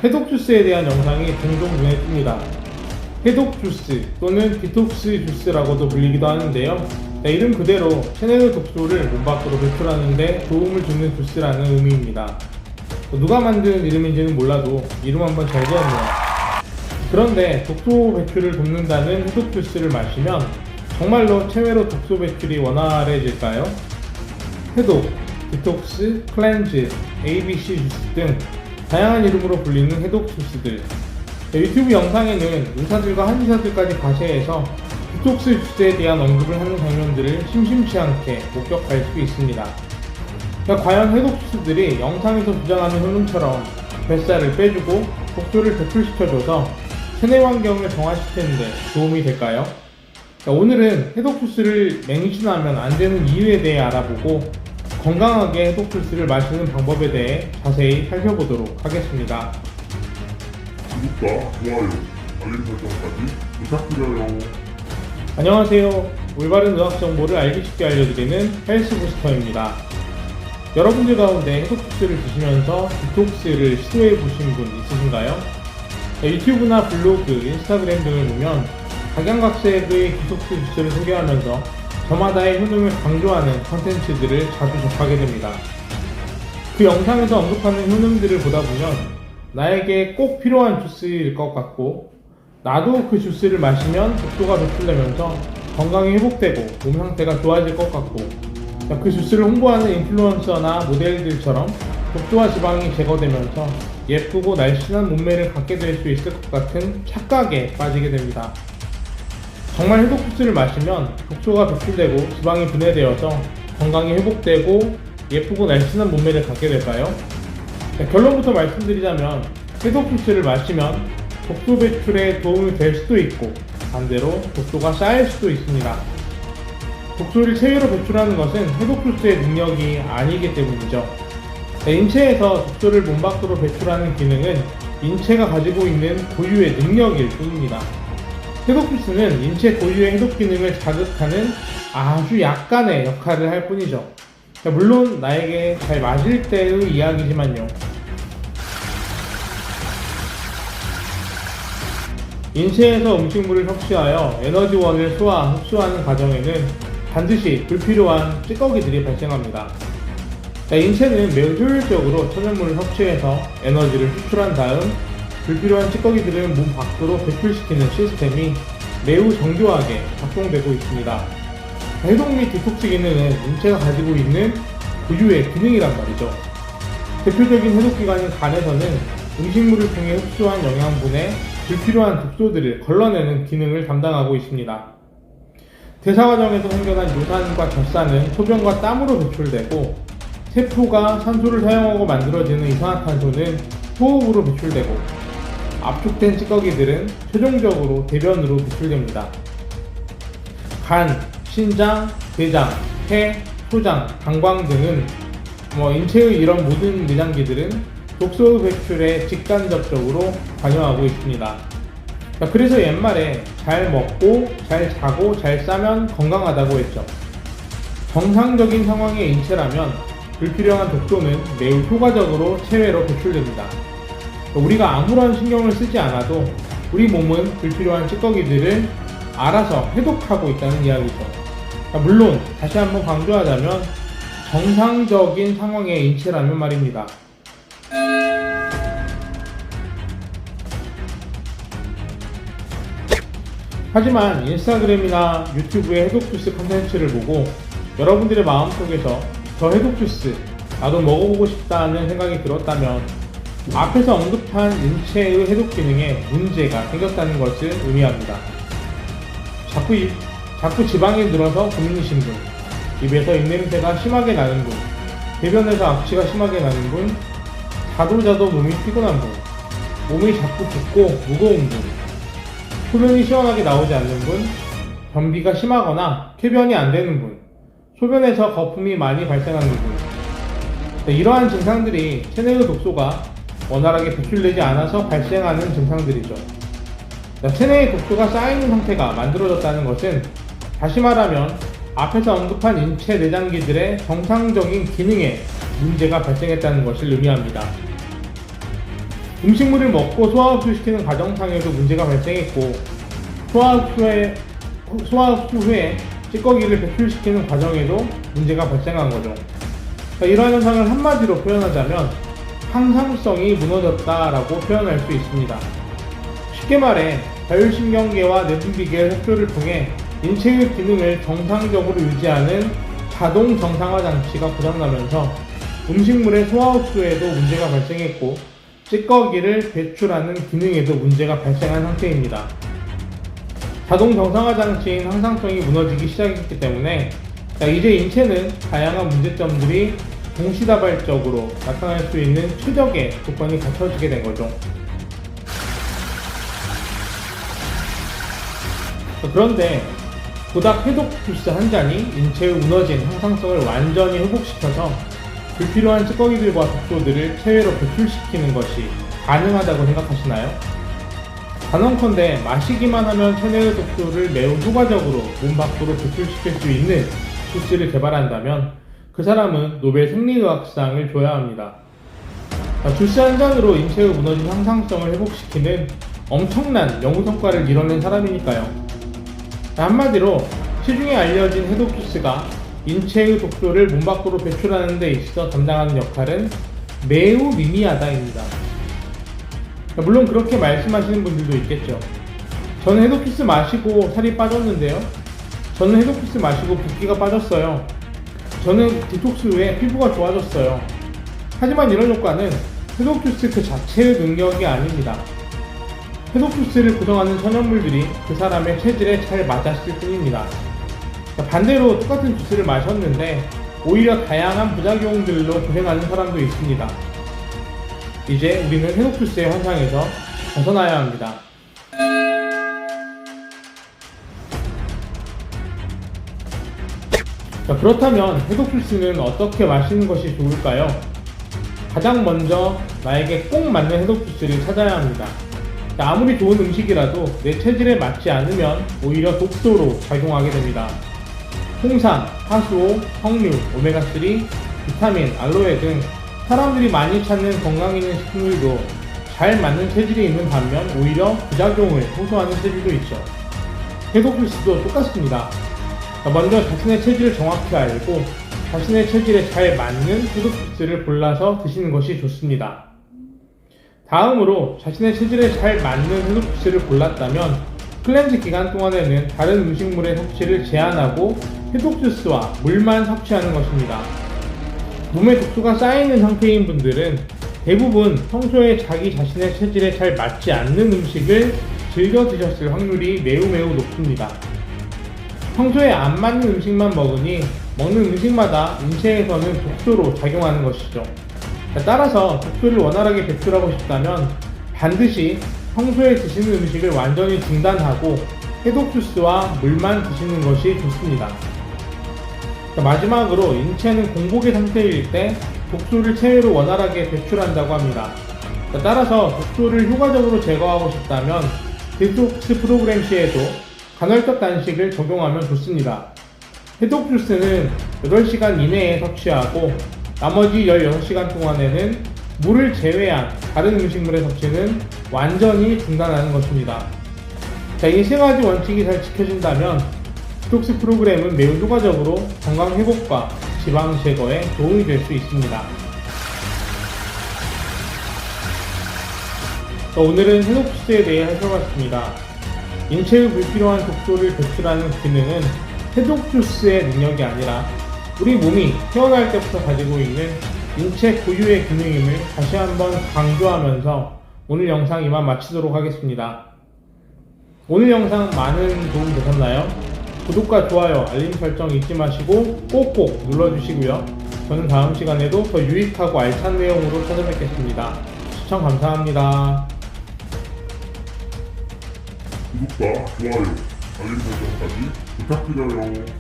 해독 주스에 대한 영상이 종종 눈에 띕니다. 해독 주스 또는 디톡스 주스라고도 불리기도 하는데요. 이름 그대로 체내의 독소를 몸 밖으로 배출하는 데 도움을 주는 주스라는 의미입니다. 누가 만든 이름인지는 몰라도 이름 한번 잘 지었네요. 그런데 독소 배출을 돕는다는 해독 주스를 마시면 정말로 체외로 독소 배출이 원활해질까요? 해독, 디톡스, 클렌즈, ABC 주스 등 다양한 이름으로 불리는 해독 주스들. 유튜브 영상에는 의사들과 한의사들까지 과세해서 디톡스 주스에 대한 언급을 하는 장면들을 심심치 않게 목격할 수 있습니다. 과연 해독 주스들이 영상에서 주장하는 효능처럼 뱃살을 빼주고 독소를 배출시켜줘서 체내 환경을 정화시키는 데 도움이 될까요? 오늘은 해독 주스를 맹신하면 안 되는 이유에 대해 알아보고 건강하게 해독 주스를 마시는 방법에 대해 자세히 살펴보도록 하겠습니다. 구독과 좋아요, 알림 설정까지 부탁드려요. 안녕하세요. 올바른 의학 정보를 알기 쉽게 알려드리는 헬스 부스터입니다. 여러분들 가운데 해독 주스를 드시면서 디톡스를 시도해 보신 분 있으신가요? 유튜브나 블로그, 인스타그램 등을 보면 각양각색의 디톡스 주스를 소개하면서 저마다의 효능을 강조하는 컨텐츠들을 자주 접하게 됩니다. 그 영상에서 언급하는 효능들을 보다 보면 나에게 꼭 필요한 주스일 것 같고, 나도 그 주스를 마시면 독소가 배출되면서 건강이 회복되고 몸 상태가 좋아질 것 같고, 그 주스를 홍보하는 인플루언서나 모델들처럼 독소와 지방이 제거되면서 예쁘고 날씬한 몸매를 갖게 될 수 있을 것 같은 착각에 빠지게 됩니다. 정말 해독 주스를 마시면 독소가 배출되고 지방이 분해되어서 건강이 회복되고 예쁘고 날씬한 몸매를 갖게 될까요? 결론부터 말씀드리자면 해독 주스를 마시면 독소 배출에 도움이 될 수도 있고 반대로 독소가 쌓일 수도 있습니다. 독소를 체외로 배출하는 것은 해독 주스의 능력이 아니기 때문이죠. 인체에서 독소를 몸 밖으로 배출하는 기능은 인체가 가지고 있는 고유의 능력일 뿐입니다. 해독 주스는 인체 고유의 해독 기능을 자극하는 아주 약간의 역할을 할 뿐이죠. 물론 나에게 잘 맞을 때의 이야기지만요. 인체에서 음식물을 섭취하여 에너지원을 소화, 흡수하는 과정에는 반드시 불필요한 찌꺼기들이 발생합니다. 인체는 매우 효율적으로 천연물을 섭취해서 에너지를 수출한 다음 불필요한 찌꺼기들을 몸 밖으로 배출시키는 시스템이 매우 정교하게 작동되고 있습니다. 해독 및 디톡스 기능은 인체가 가지고 있는 고유의 기능이란 말이죠. 대표적인 해독기관인 간에서는 음식물을 통해 흡수한 영양분에 불필요한 독소들을 걸러내는 기능을 담당하고 있습니다. 대사 과정에서 생겨난 요산과 젖산은 소변과 땀으로 배출되고, 세포가 산소를 사용하고 만들어지는 이산화탄소는 호흡으로 배출되고, 압축된 찌꺼기들은 최종적으로 대변으로 배출됩니다. 간, 신장, 대장, 폐, 소장, 방광 등은 인체의 이런 모든 내장기들은 독소 배출에 직간접적으로 관여하고 있습니다. 그래서 옛말에 잘 먹고 잘 자고 잘 싸면 건강하다고 했죠. 정상적인 상황의 인체라면 불필요한 독소는 매우 효과적으로 체외로 배출됩니다. 우리가 아무런 신경을 쓰지 않아도 우리 몸은 불필요한 찌꺼기들을 알아서 해독하고 있다는 이야기죠. 물론 다시 한번 강조하자면 정상적인 상황의 인체라면 말입니다. 하지만 인스타그램이나 유튜브의 해독 주스 컨텐츠를 보고 여러분들의 마음속에서 저 해독 주스 나도 먹어보고 싶다는 생각이 들었다면 앞에서 언급한 인체의 해독 기능에 문제가 생겼다는 것을 의미합니다. 자꾸 지방이 늘어서 고민이신 분, 입에서 입냄새가 심하게 나는 분, 배변에서 악취가 심하게 나는 분, 자도 몸이 피곤한 분, 몸이 자꾸 붓고 무거운 분, 소변이 시원하게 나오지 않는 분, 변비가 심하거나 쾌변이 안 되는 분, 소변에서 거품이 많이 발생하는 분. 이러한 증상들이 체내의 독소가 원활하게 배출되지 않아서 발생하는 증상들이죠. 체내에 독소가 쌓이는 상태가 만들어졌다는 것은 다시 말하면 앞에서 언급한 인체 내장기들의 정상적인 기능에 문제가 발생했다는 것을 의미합니다. 음식물을 먹고 소화흡수시키는 과정상에도 문제가 발생했고, 소화흡수 후에 찌꺼기를 배출시키는 과정에도 문제가 발생한 거죠. 이러한 현상을 한마디로 표현하자면 항상성이 무너졌다라고 표현할 수 있습니다. 쉽게 말해 자율신경계와 내분비계의 협조를 통해 인체의 기능을 정상적으로 유지하는 자동 정상화 장치가 고장나면서 음식물의 소화흡수에도 문제가 발생했고 찌꺼기를 배출하는 기능에도 문제가 발생한 상태입니다. 자동 정상화 장치인 항상성이 무너지기 시작했기 때문에 이제 인체는 다양한 문제점들이 동시다발적으로 나타날 수 있는 최적의 조건이 갖춰지게 된 거죠. 그런데 고닥 해독 주스 한 잔이 인체의 무너진 항상성을 완전히 회복시켜서 불필요한 찌꺼기들과 독소들을 체외로 배출시키는 것이 가능하다고 생각하시나요? 단언컨대 마시기만 하면 체내의 독소를 매우 효과적으로 몸 밖으로 배출시킬 수 있는 주스를 개발한다면 그 사람은 노벨 생리의학상을 줘야 합니다. 주스 한 잔으로 인체의 무너진 항상성을 회복시키는 엄청난 연구 성과를 이뤄낸 사람이니까요. 한마디로 시중에 알려진 해독 주스가 인체의 독소를 몸 밖으로 배출하는 데 있어 담당하는 역할은 매우 미미하다입니다. 물론 그렇게 말씀하시는 분들도 있겠죠. 저는 해독 주스 마시고 살이 빠졌는데요. 저는 해독 주스 마시고 붓기가 빠졌어요. 저는 디톡스 후에 피부가 좋아졌어요. 하지만 이런 효과는 해독 주스 그 자체의 능력이 아닙니다. 해독 주스를 구성하는 천연물들이 그 사람의 체질에 잘 맞았을 뿐입니다. 반대로 똑같은 주스를 마셨는데 오히려 다양한 부작용들로 고생하는 사람도 있습니다. 이제 우리는 해독 주스의 환상에서 벗어나야 합니다. 그렇다면 해독 주스는 어떻게 마시는 것이 좋을까요? 가장 먼저 나에게 꼭 맞는 해독 주스를 찾아야 합니다. 아무리 좋은 음식이라도 내 체질에 맞지 않으면 오히려 독소로 작용하게 됩니다. 홍삼, 하수오, 석류, 오메가3, 비타민, 알로에 등 사람들이 많이 찾는 건강 있는 식물도 잘 맞는 체질이 있는 반면 오히려 부작용을 호소하는 체질도 있죠. 해독 주스도 똑같습니다. 먼저 자신의 체질을 정확히 알고 자신의 체질에 잘 맞는 해독 주스를 골라서 드시는 것이 좋습니다. 다음으로 자신의 체질에 잘 맞는 해독 주스를 골랐다면 클렌즈 기간 동안에는 다른 음식물의 섭취를 제한하고 해독 주스와 물만 섭취하는 것입니다. 몸에 독소가 쌓여있는 상태인 분들은 대부분 평소에 자기 자신의 체질에 잘 맞지 않는 음식을 즐겨 드셨을 확률이 매우 높습니다. 평소에 안 맞는 음식만 먹으니 먹는 음식마다 인체에서는 독소로 작용하는 것이죠. 따라서 독소를 원활하게 배출하고 싶다면 반드시 평소에 드시는 음식을 완전히 중단하고 해독 주스와 물만 드시는 것이 좋습니다. 마지막으로 인체는 공복의 상태일 때 독소를 체외로 원활하게 배출한다고 합니다. 따라서 독소를 효과적으로 제거하고 싶다면 디톡스 프로그램 시에도 간헐적 단식을 적용하면 좋습니다. 해독 주스는 8시간 이내에 섭취하고 나머지 16시간 동안에는 물을 제외한 다른 음식물의 섭취는 완전히 중단하는 것입니다. 이 3가지 원칙이 잘 지켜진다면 디톡스 프로그램은 매우 효과적으로 건강 회복과 지방 제거에 도움이 될 수 있습니다. 오늘은 해독 주스에 대해 살펴봤습니다. 인체의 불필요한 독소를 배출하는 기능은 해독 주스의 능력이 아니라 우리 몸이 태어날 때부터 가지고 있는 인체 고유의 기능임을 다시 한번 강조하면서 오늘 영상 이만 마치도록 하겠습니다. 오늘 영상 많은 도움 되셨나요? 구독과 좋아요, 알림 설정 잊지 마시고 꼭꼭 눌러주시고요. 저는 다음 시간에도 더 유익하고 알찬 내용으로 찾아뵙겠습니다. 시청 감사합니다. 구독과 좋아요, 알림 설정까지 부탁드려요.